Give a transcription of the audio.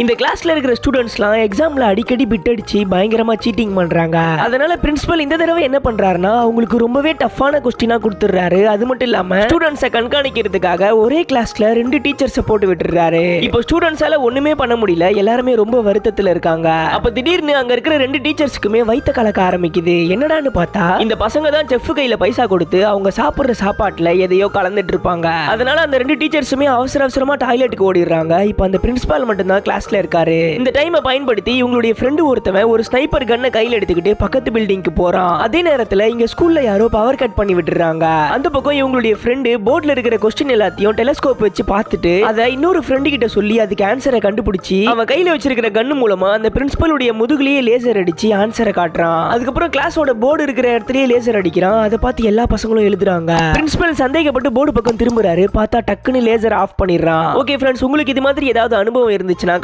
இந்த கிளாஸ்ல இருக்கிற ஸ்டூடெண்ட்ஸ்லாம் எக்ஸாம்ல அடிக்கடி பிட் அடிச்சு பயங்கரமா சீட்டிங் பண்றாங்க. அதனால பிரின்சிபல் இந்த தடவை என்ன பண்றாருன்னா அவங்களுக்கு ரொம்பவே டஃப்பான கொஸ்டினா கொடுத்துறாரு. அது மட்டும் இல்லாம ஸ்டூடெண்ட்ஸை கண்காணிக்கிறதுக்காக ஒரே கிளாஸ்ல 2 டீச்சர்ஸை போட்டு விட்டுறாரு. இப்போ ஸ்டூடெண்ட்ஸால ஒண்ணுமே பண்ண முடியல, எல்லாருமே ரொம்ப வருத்தத்துல இருக்காங்க. அப்ப திடீர்னு அங்க இருக்கிற 2 டீச்சர்ஸ்க்குமே வயித்த கலக்க ஆரம்பிக்குது. என்னடான்னு பார்த்தா இந்த பசங்க தான் செஃப் கையில பைசா கொடுத்து அவங்க சாப்பிடுற சாப்பாட்டுல எதையோ கலந்துட்டு இருப்பாங்க. அதனால அந்த 2 டீச்சர்ஸுமே அவசரமா டாய்லெட்டுக்கு ஓடிடுறாங்க. இப்போ அந்த பிரின்சிபால் மட்டும் தான் கிளாஸ்ல இருக்காரு. இந்த டைமை பயன்படுத்தி இவங்களுடைய ஃப்ரெண்டு ஒருத்தவன் ஒரு ஸ்னைப்பர் கன்னை கையில எடுத்துக்கிட்டு பக்கத்து பில்டிங்க்கு போறான். அதே நேரத்துல இங்க ஸ்கூல்ல யாரோ பவர் கட் பண்ணி விட்டுறாங்க. அந்த பக்கம் இவங்களுடைய ஃப்ரெண்டு போர்ட்ல இருக்கிற கொஸ்டின் எல்லாத்தையும் டெலஸ்கோப் வச்சு பார்த்துட்டு அதை இன்னொரு ஃப்ரெண்டு கிட்ட சொல்லி அதுக்கு ஆன்சரை கண்டுபிடிச்சி அவன் கையில வச்சிருக்கிற கன்னு மூலமா அந்த பிரின்சிபலுடைய முதுகுலயே லேசர் அடிச்சு ஆன்சரை காட்டுறான். அதுக்கப்புறம் கிளாஸோட போர்டு இருக்கிற இடத்துலயே லேசர் அடிக்கிறான். அதை பார்த்து எல்லா பசங்களும் எழுதுறாங்க. பிரின்சிபல் சந்தேகப்பட்டு போர்டு பக்கம் திரும்புறாரு. பார்த்தா டக்குன்னு லேசர் ஆஃப் பண்ணிடுறான். ஓகே ஃப்ரெண்ட்ஸ், உங்களுக்கு இது மாதிரி ஏதாவது அனுபவம் இருந்துச்சுன்னா